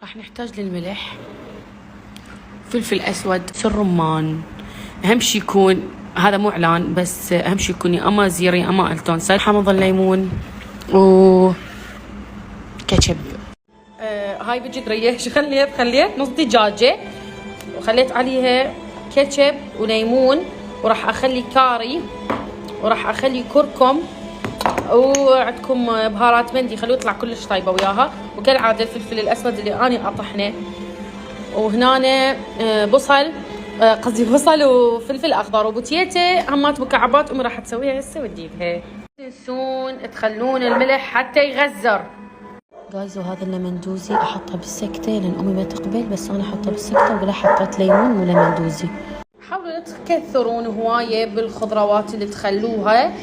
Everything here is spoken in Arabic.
راح نحتاج للملح، فلفل اسود، الرمان. اهم شي يكون، هذا مو اعلان بس اهم شي يكون يا اما زيري يا اما التونسل، حامض الليمون و كاتشب. هاي بجدريه شو خليت نص دجاجه وخليت عليها كاتشب وليمون، وراح اخلي كاري، وراح اخلي كركم، وعندكم بهارات مندي خلوه يطلع كلش طيبه وياها، وكالعاده الفلفل الاسود اللي اني اطحنه، وهنا بصل، قصدي بصل وفلفل اخضر وبوتيته همات مكعبات. امي راح تسويها هسه وتجيبها. تنسون تخلون الملح حتى يغزر. جايز وهذا الليمندوزي احطه بالسكته لان امي ما تقبل، بس انا احطه بالسكته وقلها حطيت ليمون وليمندوزي. حاولوا لا تكثرون هوايه بالخضروات اللي تخلوها.